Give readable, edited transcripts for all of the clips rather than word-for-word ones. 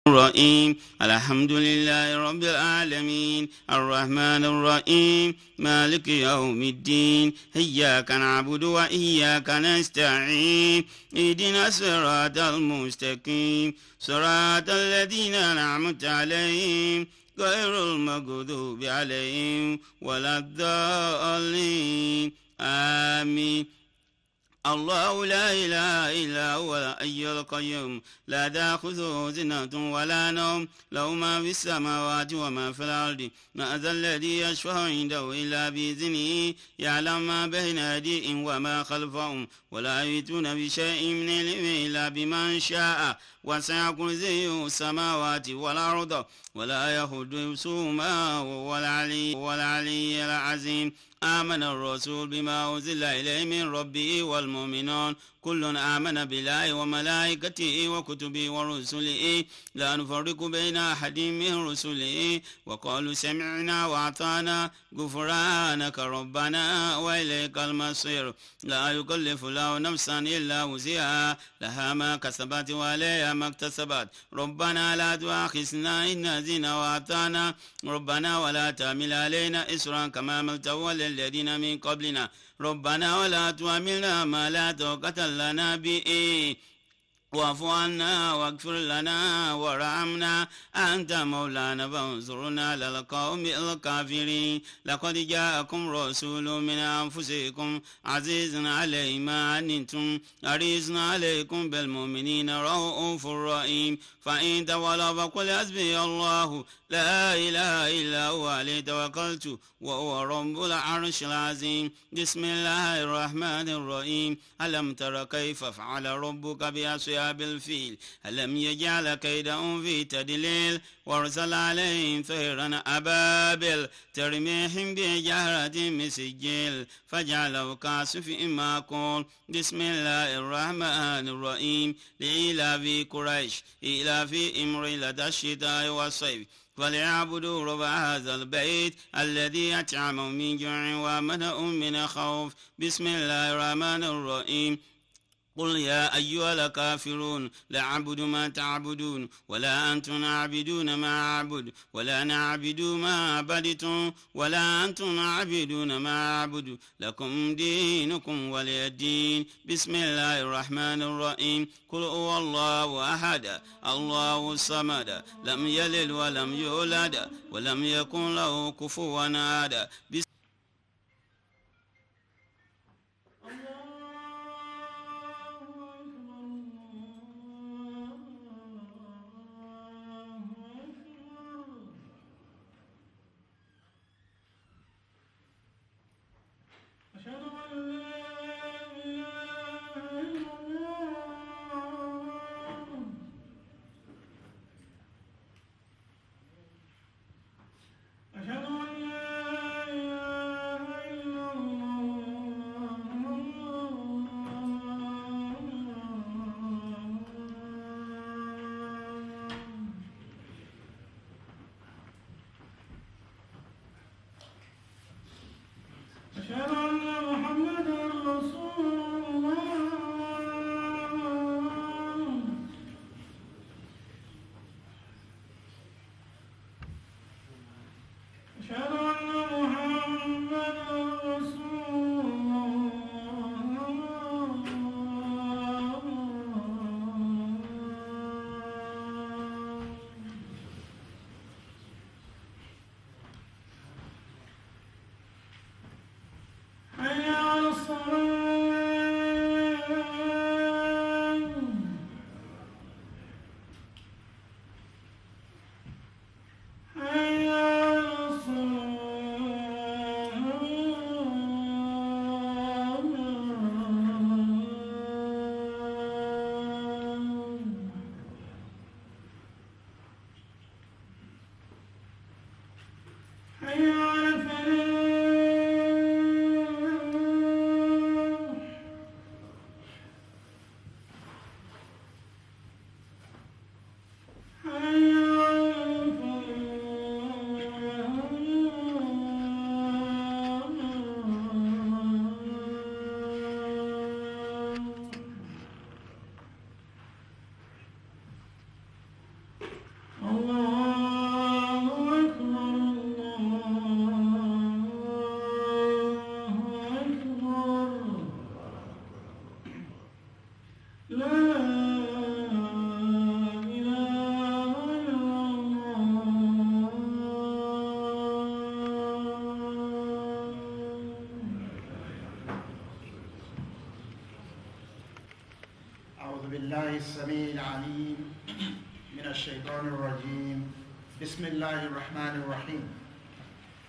الرحيم الحمد لله رب العالمين الرحمن الرحيم مالك يوم الدين إياك نعبد وإياك نستعين اهدنا الصراط المستقيم صراط الذين أنعمت عليهم غير المغضوب عليهم ولا الضالين آمين. الله لا إله إلا هو الحي القيوم لا تأخذه سنة ولا نوم له ما في السماوات وما في الأرض من ذا الذي يشفع عنده إلا بإذنه يعلم ما بين أيديهم وما خلفهم ولا يحيطون بشيء من علمه إلا بما شاء وسع كرسيه السماوات والأرض ولا يحد حفظهما وهو العلي العظيم. آمن الرسول بما أنزل إليه من ربه والمؤمنون كل آمن بالله وملائكته وكتبه ورسله لا نفرق بين أحد من رسله وقالوا سمعنا وأطعنا غفرانك ربنا وإليك المصير. لا يكلف الله نفسا إلا وسعها لها ما كسبت وعليها ما اكتسبت. ربنا لا تؤاخذنا إن نسينا وأخطأنا ربنا ولا تحمل علينا إصرا كما حملته على الذين من قبلنا ربنا ولا تحملنا ما لا طاقة لنا به واعف عنا واغفر لنا وارحمنا أنت مولانا فانصرنا على القوم الكافرين. لقد جاءكم رسول من أنفسكم عزيز عليه ما عنتم حريص عليكم بالمؤمنين رؤوف رحيم. فإن تولوا فقل حسبي الله لا إله إلا هو عليه توكلت وهو رب العرش العظيم. بسم الله الرحمن الرحيم. ألم تر كيف فعل ربك بأصحاب الفيل ألم يجعل كيدهم في تدليل وارسل عليهم طيرا أبابيل ترميهم بحجارة من سجيل فجعله كعصف مأكول. بسم الله الرحمن الرحيم. لإيلاف قريش إيلافهم رحلة الشتاء والصيف فليعبدوا رب هذا البيت الذي أطعمهم من جوع وآمنهم من خوف. بسم الله الرحمن الرحيم. قل يا أيها الكافرون لا أعبد ما تعبدون ولا أنتم عابدون ما أعبد ولا أنا عابد ما عبدتم ولا أنتم عابدون ما أعبد لكم دينكم ولي الدين. بسم الله الرحمن الرحيم. قل هو الله أحد الله الصمد لم يلد ولم يولد ولم يكن له كفوا أحد. الله أكبر الله أكبر لا إله إلا الله أعوذ بالله السميع العليم من الشيطان الرجيم بسم الله الرحمن الرحيم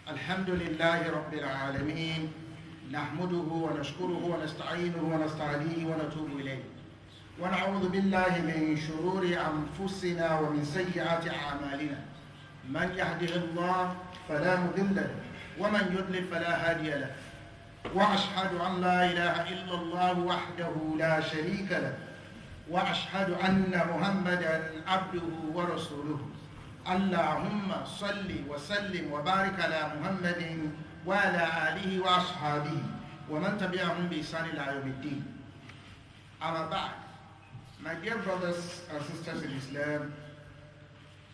الحمد لله رب العالمين نحمده ونشكره ونستعينه ونستهديه ونتوب إليه ونعوذ بالله من شرور أنفسنا ومن سيئات أعمالنا من يهده الله فلا مضل له ومن يضلل فلا هادي له وأشهد أن لا إله إلا الله وحده لا شريك له وأشهد أن محمدا عبده ورسوله اللهم صل وسلم وبارك على محمد وعلى آله وأصحابه ومن تبعهم بإحسان إلى يوم الدين. أما بعد, my dear brothers and sisters in Islam,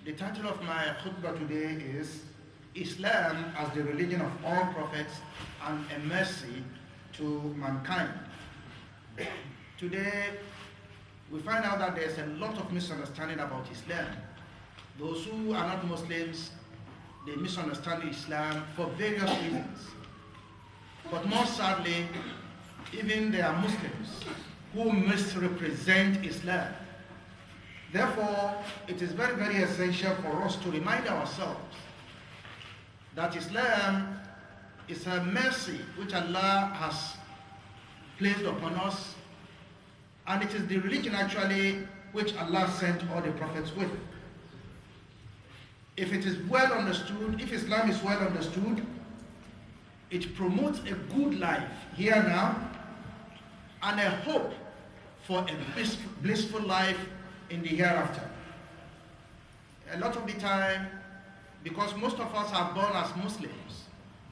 the title of my khutbah today is Islam as the religion of all prophets and a mercy to mankind. Today we find out that there's a lot of misunderstanding about Islam. Those who are not Muslims, they misunderstand Islam for various reasons. But more sadly, even there are Muslims who misrepresent Islam. Therefore, it is very, very essential for us to remind ourselves that Islam is a mercy which Allah has placed upon us, and it is the religion actually which Allah sent all the prophets with. If it is well understood, if Islam is well understood, it promotes a good life here now and a hope for a blissful life in the hereafter. A lot of the time, because most of us are born as Muslims,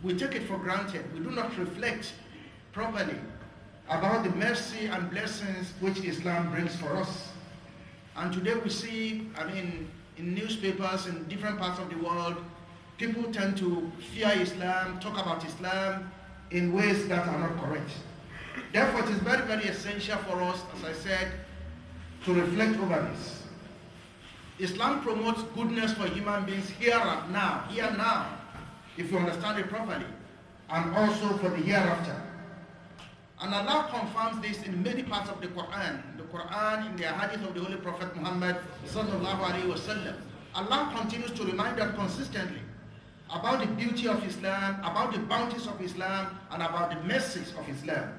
we take it for granted. We do not reflect properly about the mercy and blessings which Islam brings for us. And today we see, in newspapers in different parts of the world, people tend to fear Islam, talk about Islam in ways that are not correct. Therefore, it is very, very essential for us, as I said, to reflect over this. Islam promotes goodness for human beings here and now, if you understand it properly, and also for the hereafter. And Allah confirms this in many parts of the Quran. In the hadith of the Holy Prophet Muhammad sallallahu alaihi wasallam. Allah continues to remind us consistently about the beauty of Islam, about the bounties of Islam, and about the mercies of Islam.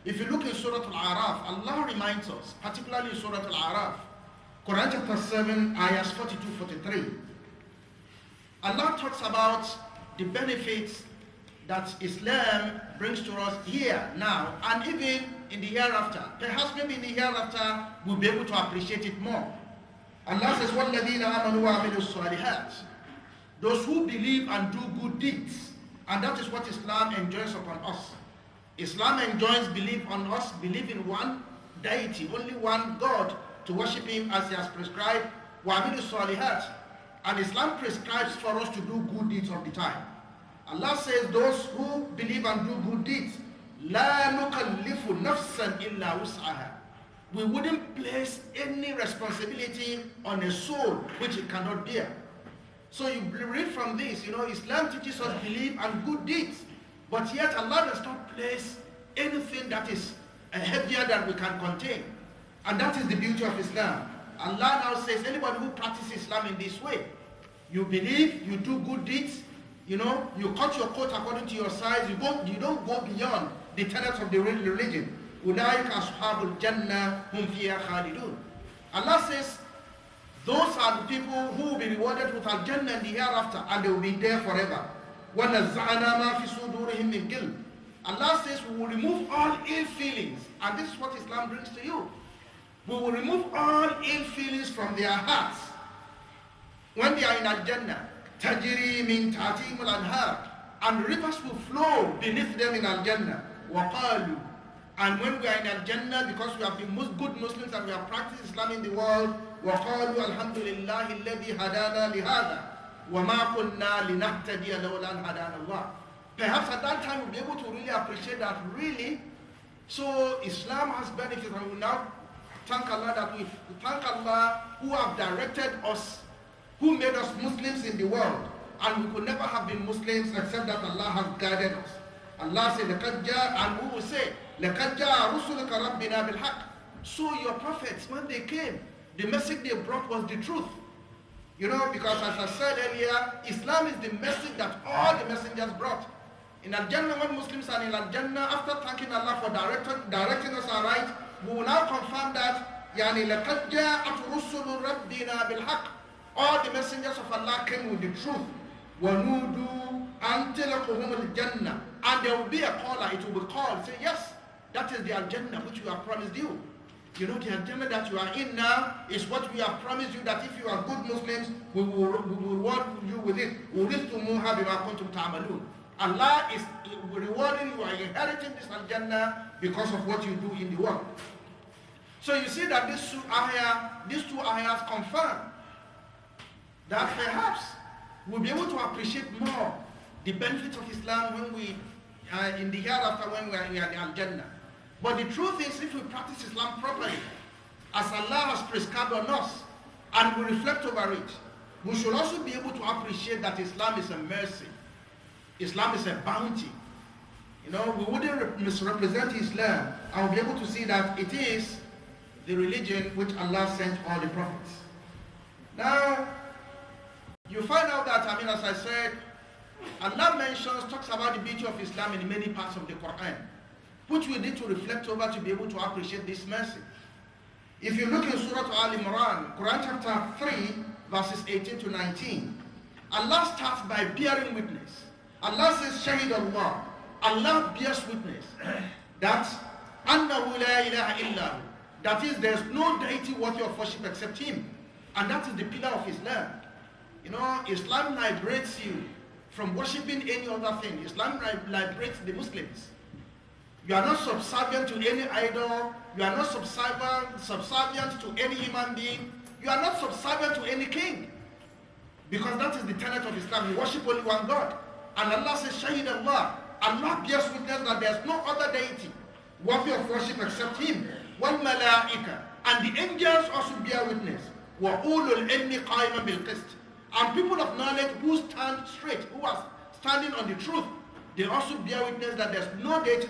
If you look in Surah Al-A'raf, Allah reminds us, particularly in Surah Al-A'raf, Quran chapter 7, ayahs 42-43. Allah talks about the benefits that Islam brings to us here, now, and even in the hereafter. Perhaps maybe in the hereafter, we'll be able to appreciate it more. Allah says, وَالَّذِينَ آمَنُوا وَعَمِلُوا الصَّالِحَاتِ, those who believe and do good deeds. And that is what Islam enjoins upon us. Islam enjoins belief on us, believe in one deity, only one God, to worship Him as He has prescribed. وَعَمِلُوا الصَّالِحَاتِ, and Islam prescribes for us to do good deeds all the time. Allah says those who believe and do good deeds, لَا نُكَلِّفُ نَفْسًا إِلَّا وُسْعَهَا, we wouldn't place any responsibility on a soul which it cannot bear. So you read from this, Islam teaches us belief and good deeds, but yet Allah does not place anything that is heavier than we can contain. And that is the beauty of Islam. Allah now says anybody who practices Islam in this way, you believe, you do good deeds, you cut your coat according to your size, you don't go beyond the tenets of the religion. أُولَٰئِكَ أَصْحَابُ الْجَنَّةِ هُمْ فِيهَا خَالِدُونَ. Allah says those are the people who will be rewarded with Al-Jannah in the hereafter, and they will be there forever. وَنَزَّعْنَا مَا فِي صُدُورِهِمْ مِنْ غِلٍّ. Allah says we will remove all ill feelings, and this is what Islam brings to you. We will remove all ill feelings from their hearts. When they are in Al-Jannah, تَجْرِي مِنْ تَحْتِهِمُ الْأَنْهَارُ, and rivers will flow beneath them in Al-Jannah. وَقَالُوا, and when we are in Al-Jannah, because we have been good Muslims and we have practiced Islam in the world, وقالوا الحمد لله الذي هدانا لهذا وما كنا لنهتدي لولا أن هدانا الله. Perhaps at that time we'll be able to really appreciate that really. So Islam has benefits, and we now thank Allah that we thank Allah who have directed us, who made us Muslims in the world, and we could never have been Muslims except that Allah has guided us. Allah said, لَقَدْ جَاءَ, and who will say, لَقَدْ جَاءَ رُسُلُكَ رَبِّنَا بِالْحَقِّ. So your prophets, when they came, the message they brought was the truth. You know, because as I said earlier, Islam is the message that all the messengers brought. In Al-Jannah, when Muslims are in Al-Jannah, after thanking Allah for directing us aright, we will now confirm that يعني لَقَدْ جَاءَتْ رُسُلُ رَبِّنَا بِالْحَقِّ. All the messengers of Allah came with the truth. وَنُودُوا أَنْ تَلَقُهُمُ الْجَنَّةِ. And there will be a caller, it will be called, say, yes, that is the Al-Jannah which we have promised you. You know, the Al-Jannah that you are in now is what we have promised you, that if you are good Muslims, we will reward you with it. وَرِثْتُمُوهَا بِمَا كُنْتُمْ تَعْمَلُونَ. Allah is rewarding you, are inheriting this Al-Jannah because of what you do in the world. So you see that these two ayahs confirm that perhaps we'll be able to appreciate more the benefits of Islam when we in the hereafter when we are in Al-Jannah. But the truth is, if we practice Islam properly, as Allah has prescribed on us, and we reflect over it, we should also be able to appreciate that Islam is a mercy. Islam is a bounty. You know, we wouldn't misrepresent Islam, and we'll be able to see that it is the religion which Allah sent all the prophets. Now, you find out that, as I said, Allah talks about the beauty of Islam in many parts of the Quran, which we need to reflect over to be able to appreciate this mercy. If you look in Surah Al-Imran, Quran chapter 3, verses 18 to 19, Allah starts by bearing witness. Allah says, Shahid Allah. Allah bears witness that Annahu la ilaha illahu. That is, there's no deity worthy of worship except Him. And that is the pillar of Islam. You know, Islam liberates you from worshipping any other thing. Islam liberates the Muslims. You are not subservient to any idol. You are not subservient to any human being. You are not subservient to any king. Because that is the tenet of Islam. You worship only one God. And Allah says, Shahid Allah. Allah bears witness that there is no other deity worthy of worship except Him. Wal malaika. And the angels also bear witness. Wa ulul ilmi qa'iman bil qist. And people of knowledge who stand straight, who are standing on the truth, they also bear witness that there's no deity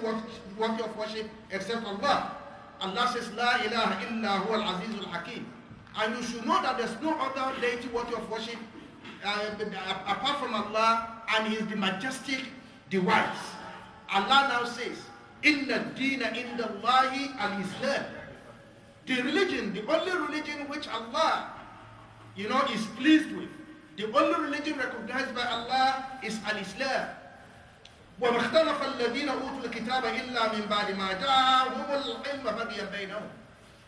worthy of worship except Allah. Allah says, La ilaha illa huwa al-azizul hakim. And you should know that there's no other deity worthy of worship apart from Allah, and He is the majestic, the wise. Allah now says, Inna dina inda Allahi al-Islam. The religion, the only religion which Allah, is pleased with, the only religion recognized by Allah is al-Islam. وَمَا اخْتَلَفَ الَّذِينَ أُوتُوا الْكِتَابَ إِلَّا مِنْ بَعْدِ مَا جَاءَهُمُ الْعِلْمُ بَغْيًا بَيْنَهُمْ.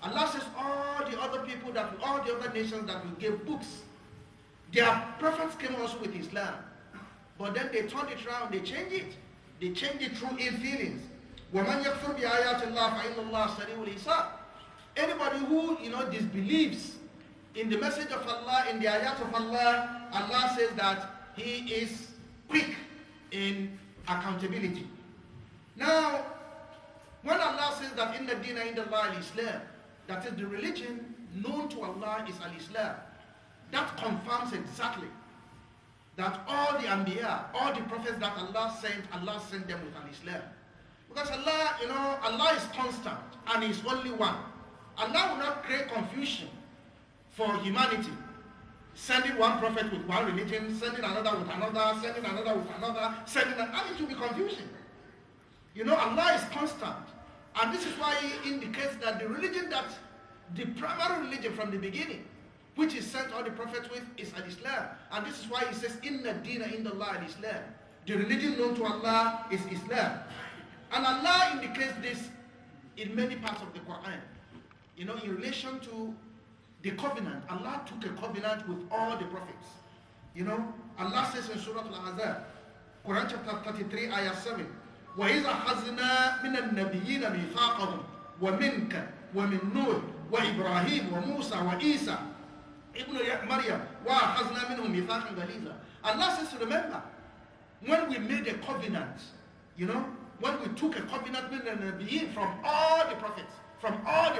Allah says all the other nations that we gave books, their prophets came also with Islam. But then they turned it around, they changed it. They changed it through ill feelings. وَمَنْ يَكْفُرْ بِآيَاتِ اللَّهِ فَإِنَّ اللَّهَ سَرِيعُ الْحِسَابِ. Anybody who, disbelieves in the message of Allah, in the ayat of Allah, Allah says that He is quick in accountability. Now, when Allah says that inna dina inda Allah al-Islam, that is the religion known to Allah is al-Islam, that confirms exactly that all the Anbiya, all the prophets that Allah sent them with al-Islam. Because Allah is constant and He is only one. Allah will not create confusion for humanity, sending one prophet with one religion, sending another with another, sending another with another, and it will be confusion. Allah is constant. And this is why He indicates that the primary religion from the beginning, which He sent all the prophets with, is al-Islam. And this is why He says, Inna dina inda Allah al-Islam. The religion known to Allah is Islam. And Allah indicates this in many parts of the Quran. In relation to the covenant, Allah took a covenant with all the prophets. Allah says in Surah Al-Ahzab, Quran chapter 33, ayah 7, وَإِذَا أَخَذْنَا مِنَ النَّبِيِّينَ مِيثَاقَهُمْ وَمِنْكَ وَمِنْ نُوحٍ وَإِبْرَاهِيمَ وَمُوسَى وَعِيسَى Ibn Maryam, وَأَخَذْنَا مِنْهُمْ مِيثَاقًا غَلِيظًا. Allah says, remember, when we made a covenant, you know, when we took a covenant from all the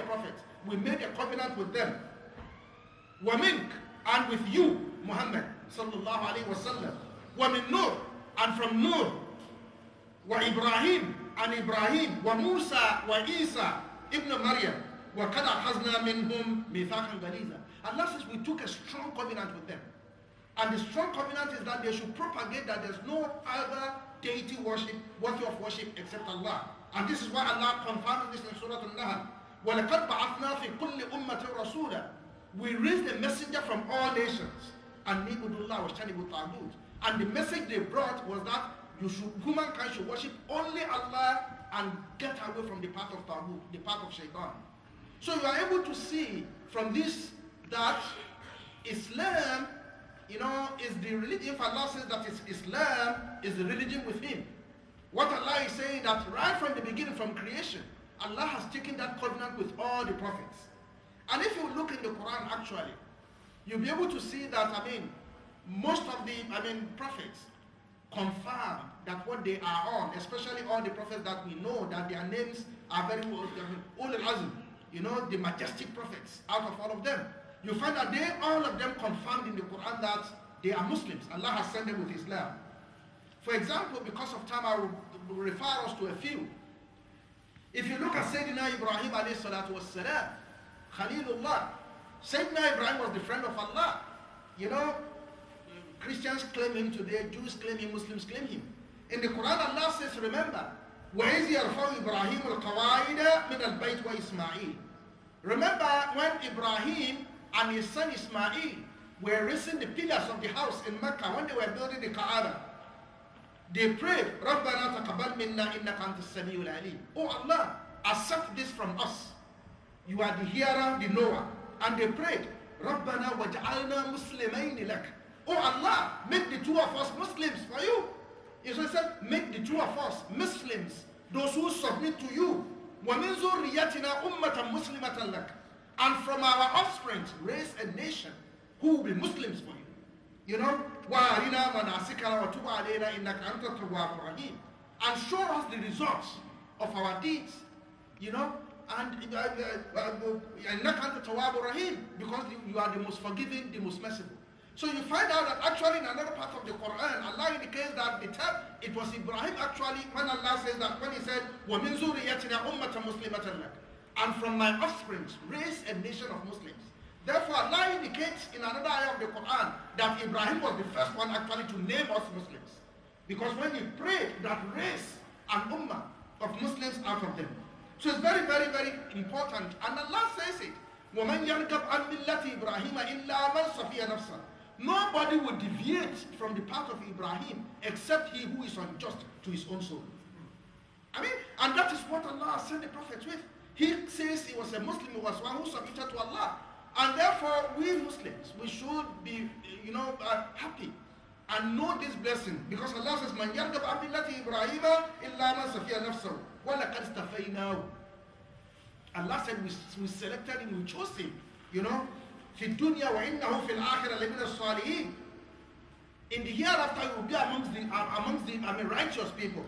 prophets, we made a covenant with them. وَمِنْكَ, and with you, Muhammad, sallallahu alayhi wa sallam. وَمِنْ Nur, and from Nur. وَإِبْرَاهِيم, and Ibrahim. وَمُوسَى وَإِيسَى ibn Maryam. وَقَدْ أَخَذْنَا مِنْهُمْ مِيثَاقًا غَلِيظًا. Allah says we took a strong covenant with them. And the strong covenant is that they should propagate that there's no other deity worship, worthy of worship except Allah. And this is why Allah confirmed this in Surah Al-Nahl. وَلَقَدْ بَعَثْنَا فِي كُلِّ أُمَّةٍ رَسُولًا. We raised a messenger from all nations. And Nibudullah was Tanibu Tagut. And the message they brought was that humankind should worship only Allah and get away from the path of Tagut, the path of Shaitan. So you are able to see from this that Islam, you know, is the religion. If Allah says that Islam is the religion with him, what Allah is saying that right from the beginning, from creation, Allah has taken that covenant with all the prophets. And if you look in the Quran actually, you'll be able to see that, most of the, prophets confirm that what they are on, especially all the prophets that we know that their names are very Ulul Azm, you know, the majestic prophets, out of all of them. You find that all of them confirmed in the Quran that they are Muslims. Allah has sent them with Islam. For example, because of time, I will refer us to a few. If you look at Sayyidina Ibrahim alayhi salatu wassalam, Khalilullah, Sayyidina Ibrahim was the friend of Allah. You know, Christians claim him today, Jews claim him, Muslims claim him. In the Quran, Allah says, remember, وَإِذْ يَرْفَعُ إِبْرَاهِيمُ الْقَوَاعِدَ مِنَ الْبَيْتِ وَإِسْمَاعِيلُ. Remember when Ibrahim and his son Ismail were raising the pillars of the house in Mecca, when they were building the Kaaba, they prayed, رَبَّنَا تَقَبَّلْ مِنَّا إِنَّكَ أَنْتَ السَّمِيعُ الْعَلِيمُ. Oh Allah, accept this from us. You are the hearer, the knower. And they prayed, رَبَّنَا وَجْعَلْنَا مُسْلِمَيْنِ لَكَ. Oh Allah, make the two of us Muslims for you. So he said, make the two of us Muslims, those who submit to you. وَمِنْ ذُرِّيَّتِنَا أُمَّةً مُسْلِمَةً لَكَ. And from our offspring, raise a nation who will be Muslims for you. You know, وَأَرِنَا مَنَاسِكَنَا وَتُبْ عَلَيْنَا إِنَّكَ أَنْتَ التَّوَّابُ الرَّحِيمُ. And show us the results of our deeds. You know, and إِنَّكَ أَنْتَ التَّوَّابُ الرَّحِيمُ, because you are the most forgiving, the most merciful. So you find out that actually in another part of the Quran, Allah indicates that it was Ibrahim actually, when Allah says that, when he said, وَمِنْ ذُرِّيَّتِنَا أُمَّةً مُسْلِمَةً لَكَ. And from my offspring, raise a nation of Muslims. Therefore, Allah indicates in another ayah of the Quran that Ibrahim was the first one actually to name us Muslims. Because when he prayed, that raise an ummah of Muslims out of them. So it's very, very, very important. And Allah says it, وَمَنْ يَرْكَبْ عَنْ مِلَّةِ إِبْرَاهِيمَ إِلَّا مَنْ صَفِيَ نَفْسَهُ. Nobody will deviate from the path of Ibrahim except he who is unjust to his own soul. And that is what Allah sent the prophets with. He says he was a Muslim, he was one who submitted to Allah. And therefore, we Muslims, we should be, happy and know this blessing. Because Allah says, مَنْ يَرْغَبْ عَنْ مِلَّةِ إِبْرَاهِيمَ إِلَّا مَنْ صَفِيَ نَفْسَهُ وَلَقَدْ اسْتَفَيْنَاهُ. Allah said we selected him, we chose him, في الدنيا وإنه في الآخرة لمن الصالحين. In the hereafter you will be amongst the righteous people.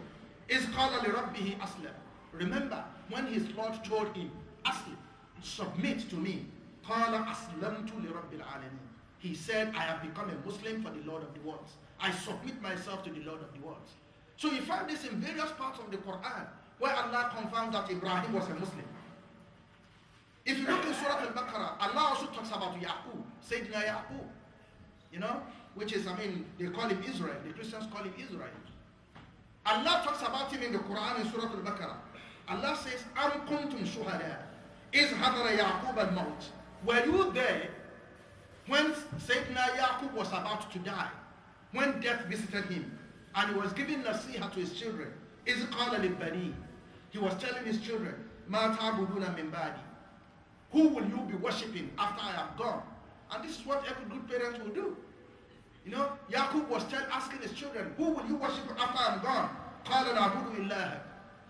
إِذْ قَالَ لِرَبِّهِ أَسْلَمْ. Remember when his Lord told him, Aslim, submit to me. قَالَ أَسْلَمْتُ لِرَبِّ الْعَالَمِينَ. He said, I have become a Muslim for the Lord of the worlds. I submit myself to the Lord of the worlds. So you find this in various parts of the Quran where Allah confirms that Ibrahim was a Muslim. If you look in Surah Al-Baqarah, Allah also talks about Yaqub, Sayyidina Yaqub, which is, they call him Israel. The Christians call him Israel. Allah talks about him in the Quran in Surah Al-Baqarah. Allah says, أَمْ كُنْتُمْ شُهَدَاءَ إِذْ حَضَرَ يَعْقُوبَ الْمَوْتِ. Were you there when Sayyidina Yaqub was about to die, when death visited him, and he was giving nasiha to his children? إِذْ قَالَ لِلْبَنِينَ. He was telling his children, مَا تَعْبُدُونَ مِنْ بَعْدِي. Who will you be worshipping after I am gone? And this is what every good parent will do. Yaqub was asking his children, who will you worship after I am gone? قَالَ نَعْبُدُ إِلَّهَ.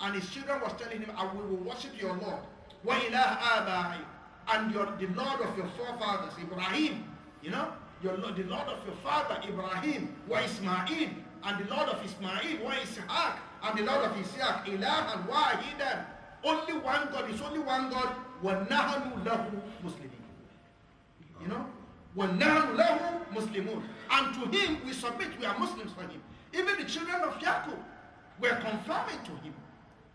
And his children was telling him, I will worship your Lord. وَإِلَهَ آبَائِ. And the Lord of your forefathers, Ibrahim You know, the Lord of your father Ibrahim wa Ismail, and the Lord of Ismail wa Ishaq, and the Lord of Ishaq, ilahan wahidan. Only one God, it's only one God. وَنَحْنُ لَهُ مُسْلِمِينَ. You know? وَنَحْنُ لَهُ مُسْلِمُونَ. And to him we submit, we are Muslims for him. Even the children of Yaqub were conforming to him.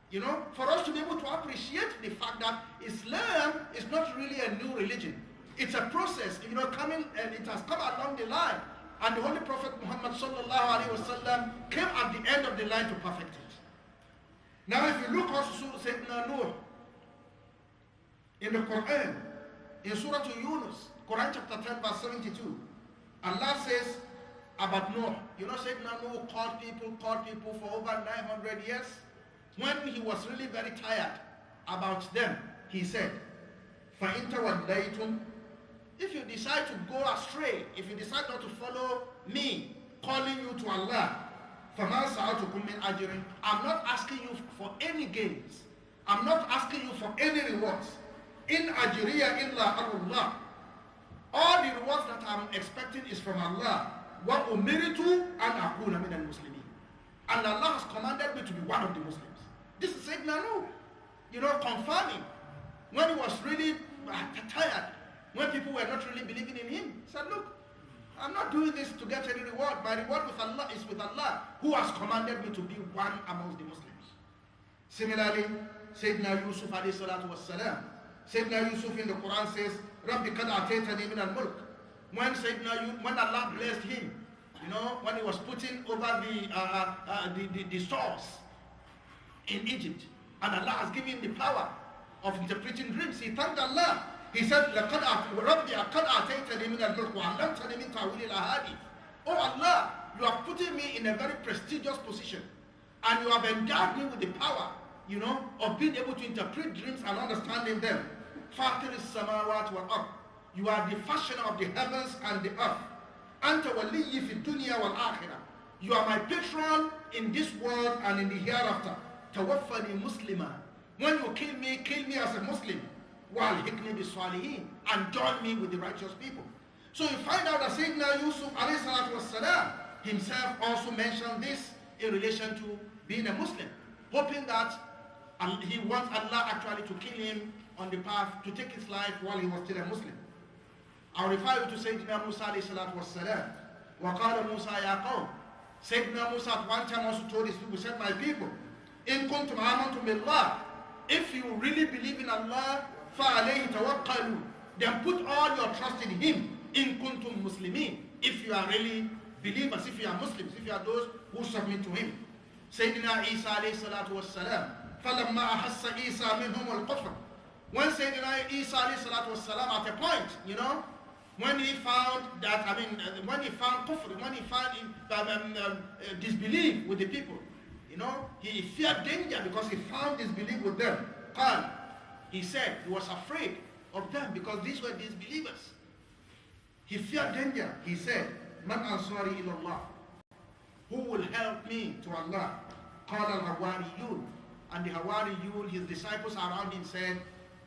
You know, for us to be able to appreciate the fact that Islam is not really a new religion. It's a process, you know, coming, and it has come along the line. And the Holy Prophet Muhammad sallallahu alaihi wasallam came at the end of the line to perfect it. Now, if you look also Sayyidina Nuh in the Quran, in Surah Yunus, Quran chapter 10, verse 72, Allah says about Nuh, you know, Sayyidina Nuh called people for over 900 years. When he was really very tired about them, he said, فَإِن تَوَلَّيْتُمْ, if you decide to go astray, if you decide not to follow me, calling you to Allah, فَمَا سَعَوْتُكُم مِّنْ أَجْرٍ, I'm not asking you for any gains. I'm not asking you for any rewards. إِنْ أَجْرِيَ إِلَّا عَلَى اللَّهِ. All the rewards that I'm expecting is from Allah. وَأُمِرْتُ أَنْ أَكُونَ مِنَ الْمُسْلِمِينَ. And Allah has commanded me to be one of the Muslims. This is Sayyidina Nuh, you know, confirming when he was really tired, when people were not really believing in him. He said, look, I'm not doing this to get any reward. My reward with Allah is with Allah, who has commanded me to be one amongst the Muslims. Similarly, Sayyidina Yusuf alayhi salatu was salam. Sayyidina Yusuf in the Quran says, Rabbi kad ataytani min al-mulk. When Allah blessed him, you know, when he was putting over the stores in Egypt, and Allah has given him the power of interpreting dreams, he thanked Allah. He said, Rabbi qad ataytani min al-mulk wa 'allamtani min ta'wil al-ahadith. Oh Allah, you have put me in a very prestigious position, and you have endowed me with the power, you know, of being able to interpret dreams and understanding them. Fatir as-samawati wal-ard. You are the fashioner of the heavens and the earth. Anta waliyyi fi dunya wal-akhirah. You are my patron in this world and in the hereafter. Tawaffani muslima. When you kill me as a Muslim. Walhiqni bis-salihin, and join me with the righteous people. So you find out that Sayyidina Yusuf alayhi salatu wassalam himself also mentioned this in relation to being a Muslim, hoping that he wants Allah actually to kill him on the path to take his life while he was still a Muslim. I'll refer you to Sayyidina Musa alayhi salatu wassalam. وَقَالَ مُوسَى يَا قَوْمِ. Sayyidina Musa at one time also told his people, said, my people, إِن كُنْتُمْ آمَنْتُمْ بِاللَّهِ, if you really believe in Allah, فَعَلَيْهِ تَوَكَّلُوا, then put all your trust in him. إِن كُنْتُمْ مُسْلِمِينَ, if you are really believers, if you are Muslims, if you are those who submit to him. Sayyidina Isa alayhi salatu wassalam, فَلَمَّا أَحَسَّ إِيسَى مِنْهُمُ الْكُفْرَ. When Sayyidina Isa alayhi salatu wassalam, at a point, you know, when he found that, when he found kufr, when he found disbelief with the people, you know, he feared danger because he found disbelief with them. قال, he said, he was afraid of them because these were disbelievers. He feared danger. He said, Man ansari ilallah, who will help me to Allah? قال الحواريون, and the Hawariyun, his disciples around him, said,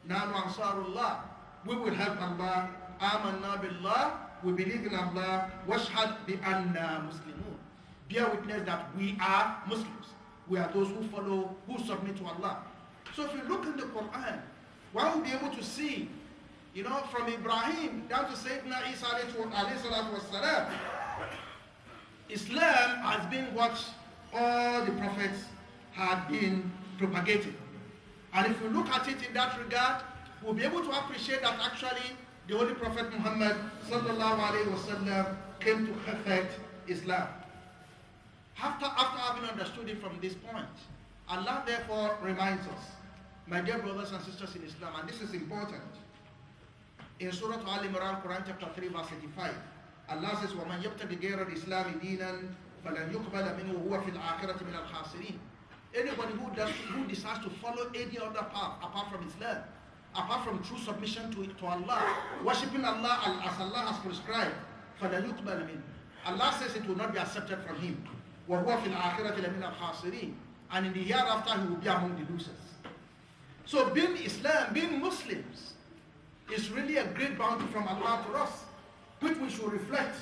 Nanu ansarullah, we will help Allah. Amanna billah, we believe in Allah. Washhad bi anna muslimun, bear witness that we are Muslims. We are those who follow, who submit to Allah. So if you look in the Quran, one will be able to see, you know, from Ibrahim down to Sayyidina Isa alayhi salatu wassalam, Islam has been what all the prophets had been propagating. And if you look at it in that regard, we'll be able to appreciate that actually the Holy Prophet Muhammad sallallahu alayhi wasallam came to perfect Islam. After having understood it from this point, Allah therefore reminds us, my dear brothers and sisters in Islam, and this is important. In Surah Al-Imran, Quran chapter 3, verse 85, Allah says, وَمَنْ يَبْتَغِ غَيْرَ الْإِسْلَامِ دِينًا فَلَنْ يُقْبَلَ مِنْهُ وَهُوَ فِي الْآخِرَةِ مِنَ الْخَاسِرِينَ. Anybody who decides to follow any other path apart from Islam, apart from true submission to Allah, worshipping Allah as Allah has prescribed, فَلَنْ يُقْبَلَ مِنْهُ. Allah says it will not be accepted from him. وَهُوَ فِي الْآخِرَةِ لَمِنَ الْخَاسِرِينَ. And in the hereafter he will be among the losers. So being Islam, being Muslims, is really a great bounty from Allah to us. which we should reflect.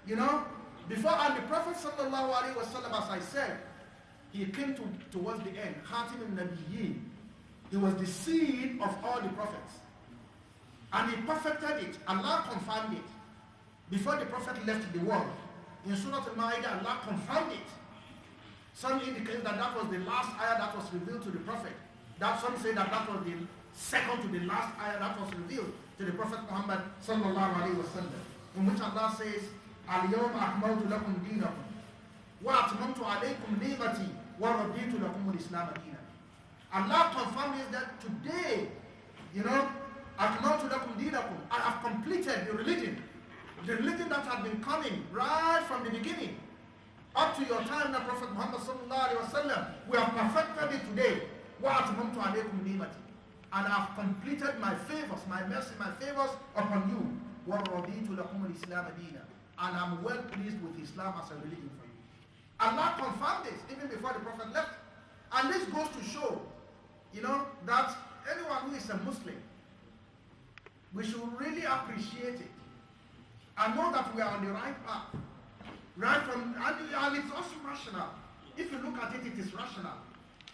You know, before, and the Prophet sallallahu alaihi wasallam, as I said, he came towards the end. Khatim al-Nabiyyin. He was the seed of all the prophets. And he perfected it. Allah confirmed it. Before the Prophet left the world, in Surah Al-Ma'idah, Allah confirmed it. Some indicate that that was the last ayah that was revealed to the Prophet. That some say that that was the second to the last ayah that was revealed to the Prophet Muhammad sallallahu alaihi wasallam, in which Allah says, "Al-yawma akmaltu lakum dinakum wa atmamtu alaykum ni'mati wa raditu lakum al-islam dinan." Allah confirmed is that today, you know, akmaltu lakum dinakum, I have completed the religion that had been coming right from the beginning up to your time, the Prophet Muhammad sallallahu alaihi wasallam. We have perfected it today. Wa atmamtu alaykum ni'mati. And I have completed my favors, my mercy, my favors upon you. وَرَضِيتُ لَكُمُ الْإِسْلَامَ دِينًا. And I'm well pleased with Islam as a religion for you. Allah confirmed this even before the Prophet left. And this goes to show, you know, that anyone who is a Muslim, we should really appreciate it and know that we are on the right path. Right from, and it's also rational. If you look at it, it is rational.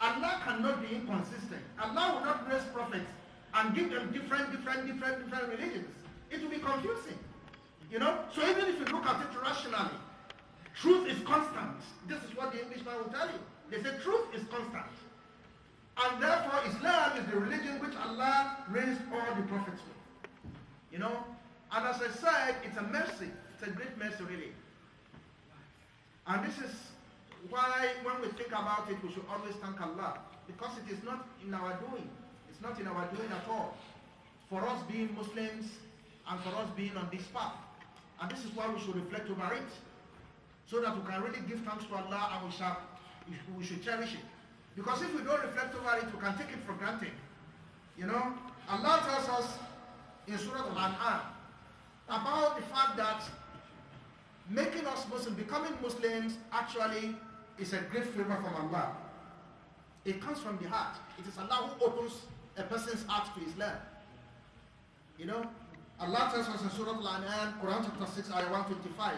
Allah cannot be inconsistent. Allah will not raise prophets and give them different religions. It will be confusing. You know? So even if you look at it rationally, truth is constant. This is what the Englishman will tell you. They say truth is constant. And therefore Islam is the religion which Allah raised all the prophets with. You know? And as I said, it's a mercy. It's a great mercy really. And this is why when we think about it, we should always thank Allah. Because it is not in our doing. It's not in our doing at all. For us being Muslims and for us being on this path. And this is why we should reflect over it. So that we can really give thanks to Allah and we should cherish it. Because if we don't reflect over it, we can take it for granted. You know, Allah tells us in Surah Al-An'am about the fact that making us Muslims, becoming Muslims, actually is a great favor from Allah. It comes from the heart. It is Allah who opens a person's heart to Islam. You know, Allah tells us in Surah Al-An'am, Quran chapter 6, ayah 125,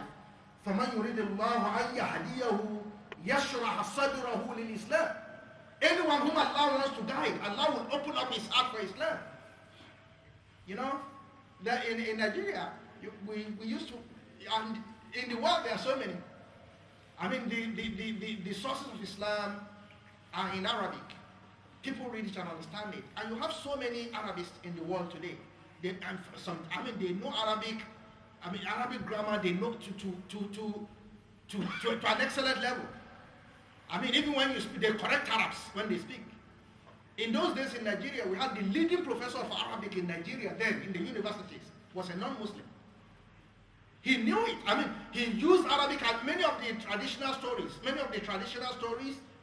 فَمَنْ يُرِيدِ اللَّهُ أَنْ يَهْدِيَهُ يَشْرَحَ صَدْرَهُ لِلْإِسْلَامِ. Anyone whom Allah wants to guide, Allah will open up his heart for Islam. You know, that in Nigeria, we used to, and in the world there are so many. I mean, the sources of Islam are in Arabic. People read it and understand it. And you have so many Arabists in the world today. They know Arabic. I mean, Arabic grammar, they know to an excellent level. I mean, even when you speak, they correct Arabs when they speak. In those days in Nigeria, we had the leading professor of Arabic in Nigeria then, in the universities, was a non-Muslim. He knew it. I mean, he used Arabic and many of the traditional stories,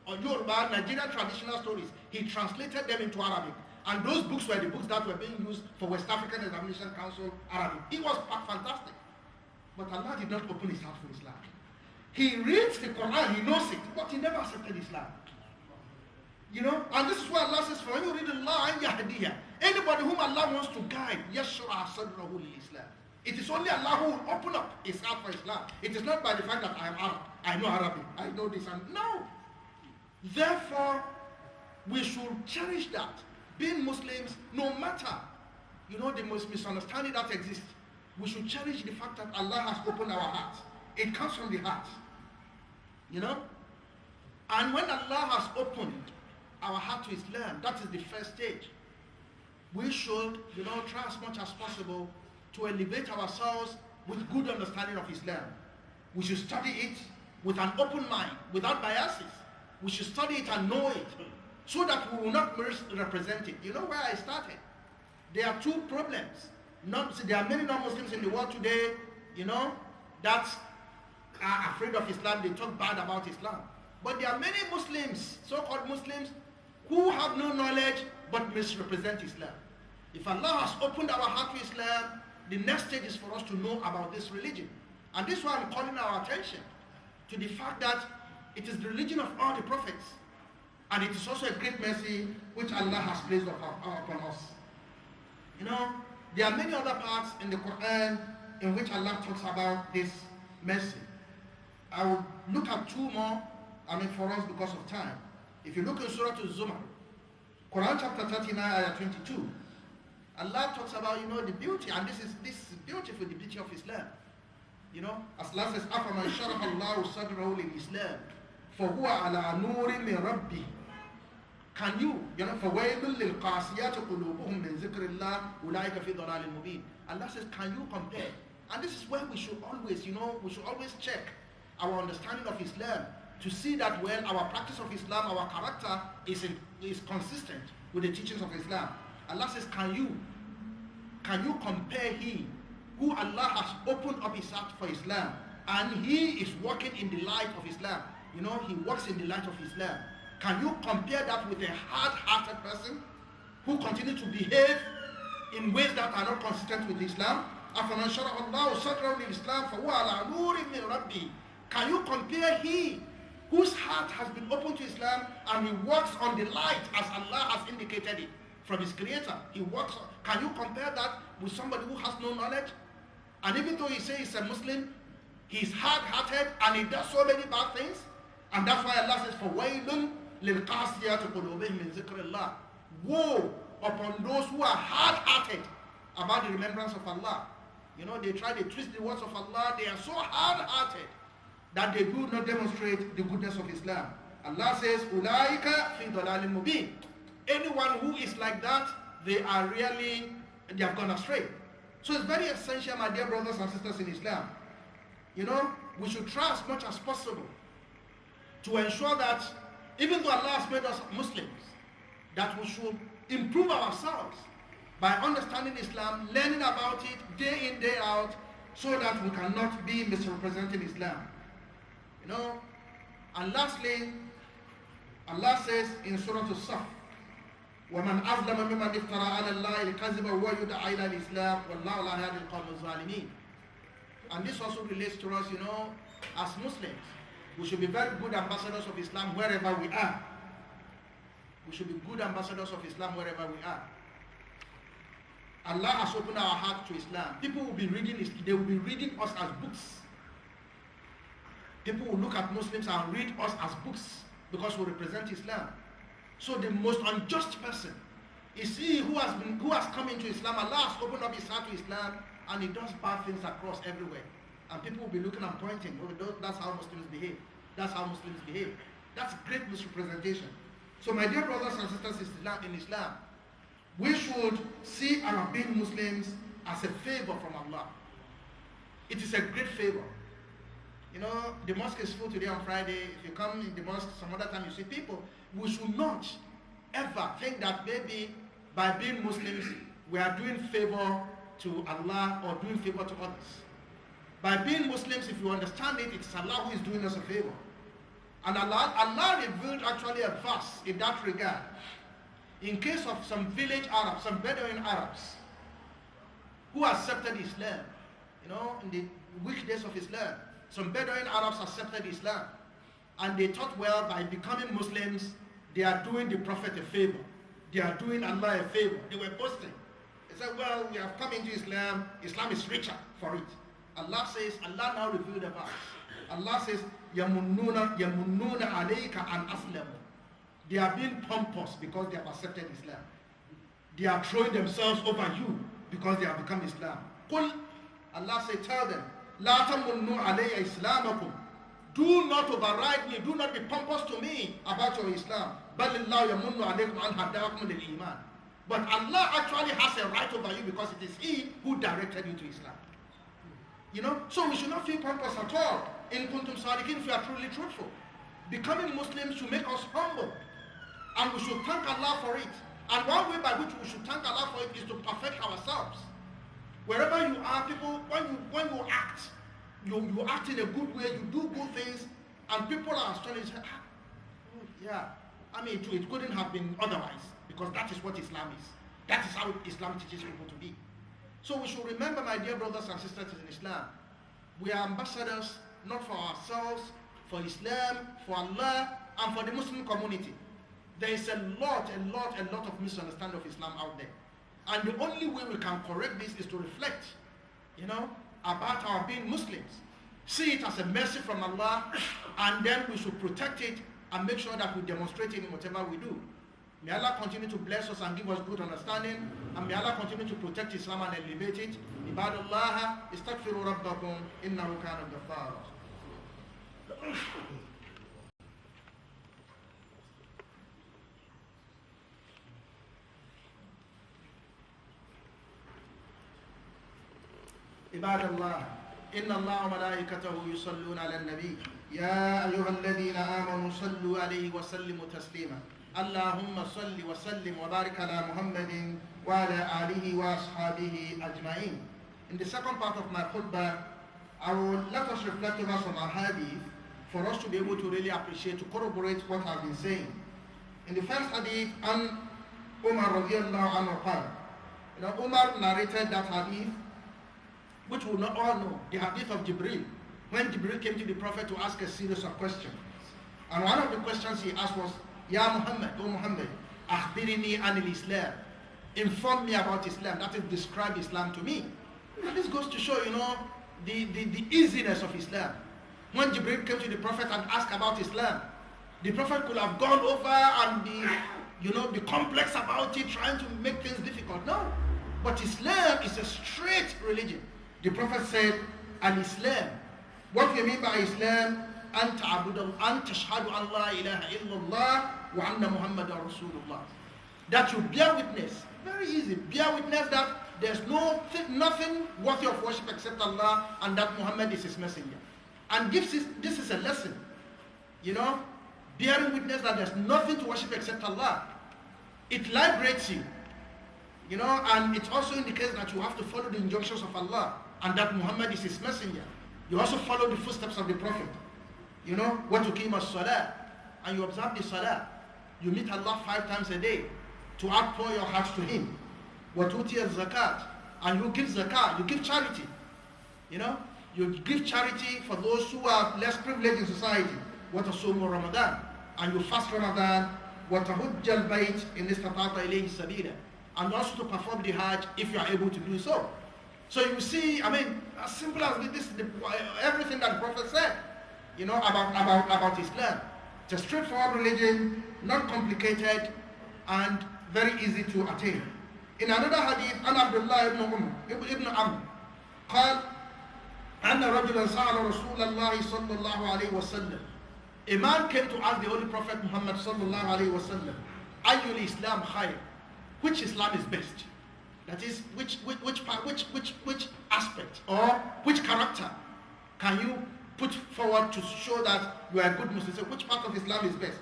or Yoruba, Nigerian traditional stories, he translated them into Arabic. And those books were the books that were being used for West African Examination Council Arabic. It was fantastic. But Allah did not open his heart for Islam. He reads the Quran, he knows it, but he never accepted Islam. You know, and this is why Allah says, for you read Allah and Yahdiya. Anybody whom Allah wants to guide, yashra sadrahu lil-Islam. It is only Allah who will open up his heart for Islam. It is not by the fact that I am Arab, I know Arabic, I know this and no. Therefore, we should cherish that. Being Muslims, no matter, you know, the misunderstanding that exists, we should cherish the fact that Allah has opened our hearts. It comes from the heart. You know? And when Allah has opened our heart to Islam, that is the first stage. We should, you know, try as much as possible to elevate ourselves with good understanding of Islam. We should study it with an open mind, without biases. We should study it and know it, so that we will not misrepresent it. You know where I started? There are two problems. There are many non-Muslims in the world today, you know, that are afraid of Islam. They talk bad about Islam. But there are many Muslims, so-called Muslims, who have no knowledge but misrepresent Islam. If Allah has opened our heart to Islam, the next stage is for us to know about this religion. And this is why I'm calling our attention to the fact that it is the religion of all the prophets. And it is also a great mercy which Allah has placed upon us. You know, there are many other parts in the Quran in which Allah talks about this mercy. I will look at two more, for us because of time. If you look in Surah Jum'ah, Quran chapter 39, ayah 22, Allah talks about, the beauty, and this is beautiful, the beauty of Islam. As Allah says, أَفَمَنْ شَرَحَ اللَّهُ صَدْرَهُ لِلْإِسْلَامِ فَهُوَ عَلَى نُورٍ مِّن رَبِّهِ. Can you, فَوَيْلٌ لِلْقَاسِيَاتِ قُلُوبُهُمْ مِنْ ذِكْرِ اللَّهِ أُولَٰئِكَ فِي ضَلَالٍ مُبِينٍ. Allah says, can you compare? And this is where we should always, check our understanding of Islam to see that when our practice of Islam, our character is consistent with the teachings of Islam. Allah says, can you compare he who Allah has opened up his heart for Islam and he is walking in the light of Islam? He walks in the light of Islam. Can you compare that with a hard-hearted person who continues to behave in ways that are not consistent with Islam? أَفَمَنْ شَرَحَ اللَّهُ صَدْرَهُ لِلْإِسْلَامِ فَهُوَ عَلَى نُورٍ مِّن رَبِّهِ. Can you compare he whose heart has been opened to Islam and he walks on the light as Allah has indicated it from his creator? Can you compare that with somebody who has no knowledge? And even though he says he's a Muslim, he's hard-hearted and he does so many bad things. And that's why Allah says, فَوَيْلٌ لِلْقَاسِيَاتِ قُلُوبِهِمْ مِنْ ذِكْرِ اللَّهِ. Woe upon those who are hard-hearted about the remembrance of Allah. They try to twist the words of Allah. They are so hard-hearted that they do not demonstrate the goodness of Islam. Allah says, أُولَٰئِكَ فِي ضَلَالٍ مُبِينٍ. Anyone who is like that, they have gone astray. So it's very essential, my dear brothers and sisters in Islam. We should try as much as possible to ensure that even though Allah has made us Muslims, that we should improve ourselves by understanding Islam, learning about it day in, day out, so that we cannot be misrepresenting Islam. And lastly, Allah says in Surah As-Saff, وَمَنْ أَظْلَمَ مِمَّنِ افْتَرَىٰ عَلَى اللَّهِ الْكَذِبَ وَيُدْعَىٰ إِلَى الْإِسْلَامِ وَاللَّهُ لَا يَهْدِي الْقَوْمَ الظَّالِمِينَ. And this also relates to us, as Muslims. We should be very good ambassadors of Islam wherever we are. We should be good ambassadors of Islam wherever we are. Allah has opened our heart to Islam. People will be reading this, they will be reading us as books. People will look at Muslims and read us as books because we represent Islam. So the most unjust person is he who has come into Islam. Allah has opened up his heart to Islam and he does bad things across everywhere. And people will be looking and pointing, that's how Muslims behave. That's how Muslims behave. That's great misrepresentation. So my dear brothers and sisters in Islam, we should see our being Muslims as a favor from Allah. It is a great favor. The mosque is full today on Friday. If you come in the mosque some other time, you see people. We should not ever think that maybe by being Muslims, we are doing favor to Allah or doing favor to others. By being Muslims, if you understand it, it's Allah who is doing us a favor. And Allah revealed actually a verse in that regard. In case of some village Arabs, some Baderin Arabs, who accepted Islam, in the weekdays of Islam, some Bedouin Arabs accepted Islam. And they thought, well, by becoming Muslims, they are doing the Prophet a favor. They are doing Allah a favor. They were boasting. They said, well, we have come into Islam. Islam is richer for it. Allah says, Allah now revealed the verse. Allah says, يَمُنُّونَ عَلَيْكَ أَنْ أَسْلَمُوا. They are being pompous because they have accepted Islam. They are throwing themselves over you because they have become Islam. قُلْ, Allah says, tell them, لَا تَمُنُّوا عَلَيَّ إِسْلَامَكُمْ. Do not override me, do not be pompous to me about your Islam. بَلِ اللَّهُ يَمُنُّ عَلَيْكُمْ أَنْ هَدَاكُمْ لِلْإِيمَانِ. But Allah actually has a right over you because it is He who directed you to Islam. So we should not feel pompous at all. In kuntum sadiqin, if we are truly truthful. Becoming Muslims should make us humble. And we should thank Allah for it. And one way by which we should thank Allah for it is to perfect ourselves. Wherever you are, people, when you act, you act in a good way, you do good things, and people are astonished. It couldn't have been otherwise, because that is what Islam is. That is how Islam teaches people to be. So we should remember, my dear brothers and sisters in Islam, we are ambassadors not for ourselves, for Islam, for Allah, and for the Muslim community. There is a lot of misunderstanding of Islam out there. And the only way we can correct this is to reflect, about our being Muslims. See it as a mercy from Allah, and then we should protect it and make sure that we demonstrate it in whatever we do. May Allah continue to bless us and give us good understanding, and may Allah continue to protect Islam and elevate it. Ibadullah, istaghfiru rabbakum, innahu kana ghaffara. عباد الله إن الله وملائكته يصلون على النبي يا أيها الذين آمنوا صلوا عليه وسلموا تسليما اللهم صل وسلم وبارك على محمد وعلى آله وأصحابه أجمعين. In the second part of my khutbah, I will let us reflect over some hadith for us to be able to really appreciate, to corroborate what I've been saying. In the first hadith, Umar radiallahu anhu qala, Umar narrated that hadith, which we all know, the hadith of Jibril, when Jibril came to the Prophet to ask a series of questions. And one of the questions he asked was, Ya Muhammad, O Muhammad, akhbirini anil Islam. Inform me about Islam, that is, describe Islam to me. And this goes to show, the easiness of Islam. When Jibril came to the Prophet and asked about Islam, the Prophet could have gone over and be complex about it, trying to make things difficult. No. But Islam is a straight religion. The Prophet said, Al-Islam. What we mean by Islam, أن تشهد أن لا إله إلا الله وأن محمد رسول الله. That you bear witness, very easy, bear witness that there's nothing worthy of worship except Allah, and that Muhammad is his messenger. And this is a lesson, bearing witness that there's nothing to worship except Allah. It liberates you, and it also indicates that you have to follow the injunctions of Allah, and that Muhammad is his messenger. You also follow the footsteps of the Prophet. What to keep as salah, and you observe the salah. You meet Allah 5 times a day to outpour your hearts to Him. What to tear zakat, and you give zakat, you give charity. You give charity for those who are less privileged in society. What to sumu Ramadan, and you fast Ramadan. What to hujjal bayt in istata'ta ilayhi sabila, and also to perform the Hajj if you are able to do so. So you see, as simple as this, everything that the Prophet said, about Islam. It's a straightforward religion, not complicated, and very easy to attain. In another hadith, an Abdullah ibn Amr, قال أن رجلا سأل رسول الله صلى الله عليه وسلم. A man came to ask the Holy Prophet Muhammad صلى الله عليه وسلم, أي الإسلام خير? Which Islam is best? That is, which aspect or which character can you put forward to show that you are a good Muslim? So which part of Islam is best?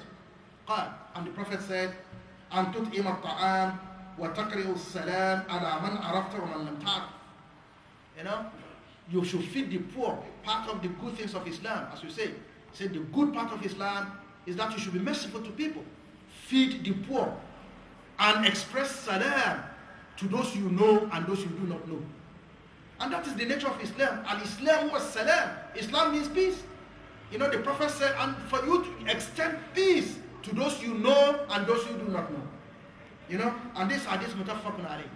And the Prophet said, أن تطعم الطعام وتقرئ السلام على من عرفت ومن لم تعرف. You should feed the poor. Part of the good things of Islam, as we say, the good part of Islam is that you should be merciful to people. Feed the poor and express salam to those you know and those you do not know. And that is the nature of Islam. Al-Islam was salam. Islam means peace. The Prophet said, and for you to extend peace to those you know and those you do not know. And this hadith mutafaqun alayh.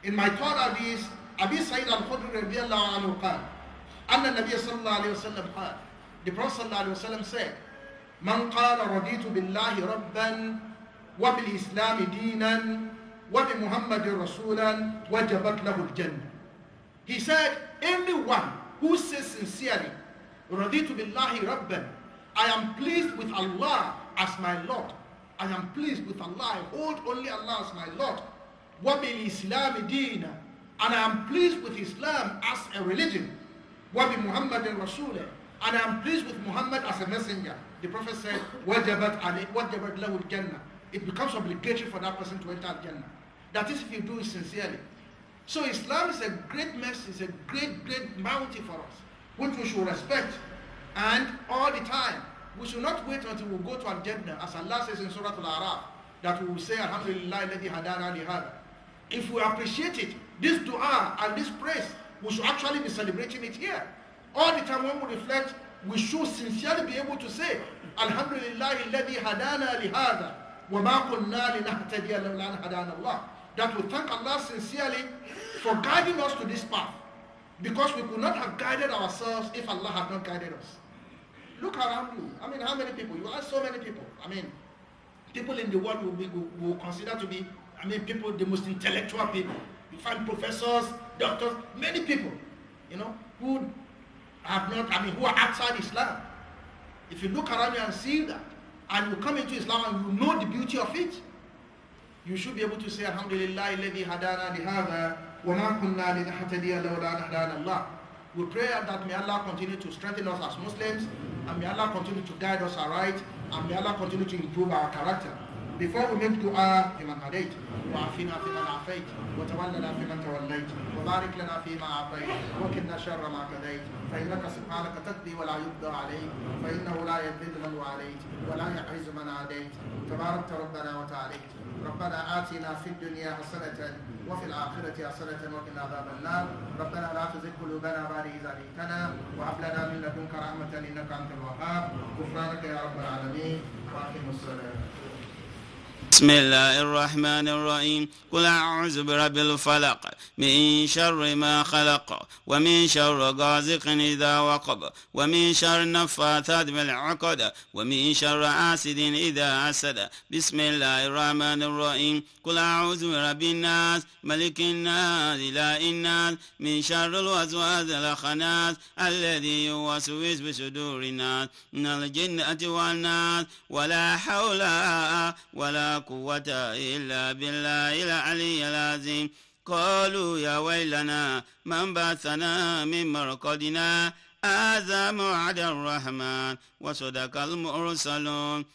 In my third hadith, Abi Sa'id al-Khudri radiyallahu anhu qala, anna Nabiy sallallahu alayhi wa sallam qala, the Prophet sallallahu alayhi wa sallam said, man qala raditu billahi rabban wa bil islami dinan wa bi Muhammadin rasulan wajabat lahu al-jannah. He said, anyone who says sincerely, raditu billahi rabban, I am pleased with Allah as my Lord. I am pleased with Allah. I hold only Allah as my Lord. Wa bil islami deena, and I am pleased with Islam as a religion. Wa bi Muhammadin rasulan, and I am pleased with Muhammad as a messenger. The Prophet said, wajabat lahu al-jannah. It becomes obligatory for that person to enter Jannah. That is, if you do it sincerely. So Islam is a great message, it's a great bounty for us, which we should respect. And all the time, we should not wait until we go to Al-Jannah, as Allah says in Surah Al-Araf, that we will say, Alhamdulillah, alladhi hadana li hada. If we appreciate it, this dua and this praise, we should actually be celebrating it here. All the time when we reflect, we should sincerely be able to say, Alhamdulillah, alladhi hadana li hada, wa ma kunna linahtadiya lawla an hadana Allah. That we thank Allah sincerely for guiding us to this path. Because we could not have guided ourselves if Allah had not guided us. Look around you. I mean, how many people? You ask so many people. I mean, people in the world will consider to be, I mean, people, the most intellectual people. You find professors, doctors, many people, you know, who have not, I mean, who are outside Islam. If you look around you and see that, and you come into Islam and you know the beauty of it, you should be able to say, Alhamdulillah, alladhi hadana lihada, wa ma kunna linahtadiya lawla an hadana Allah. We pray that may Allah continue to strengthen us as Muslims, and may Allah continue to guide us aright, and may Allah continue to improve our character. Before we make dua, liman hadayt, wa afina fi man afayt, wa tawallana fi man tawallayt, wa barik lana fi ma atayt, wa qina sharra ma qadayt, fa innaka subhanaka taqdi wa la yuqda alayk, fa innahu la yadhillu man walayt, wa la yu'izzu man adayt, tabarakta rabbana wa ta'alayt. ربنا آتنا في الدنيا حسنة وفي الآخرة حسنة وقنا عذاب النار ربنا لا تزغ قلوبنا بعد إذ هديتنا وهب لنا من لدنك رحمة إنك أنت الوهاب غفرانك يا رب العالمين وأقم الصلاة. بسم الله الرحمن الرحيم قل أعوذ برب الفلق من شر ما خلق ومن شر غاسق إذا وقب ومن شر النفاثات في العقد ومن شر حاسد إذا حسد بسم الله الرحمن الرحيم قل أعوذ برب الناس ملك الناس إله الناس من شر الوسواس الخناس الذي يوسوس بصدور الناس من الجنة والناس ولا حول ولا قوة إلا بالله العلي العظيم قالوا يا ويلنا من بعثنا من مرقدنا هذا موعد الرحمن وصدق المرسلون.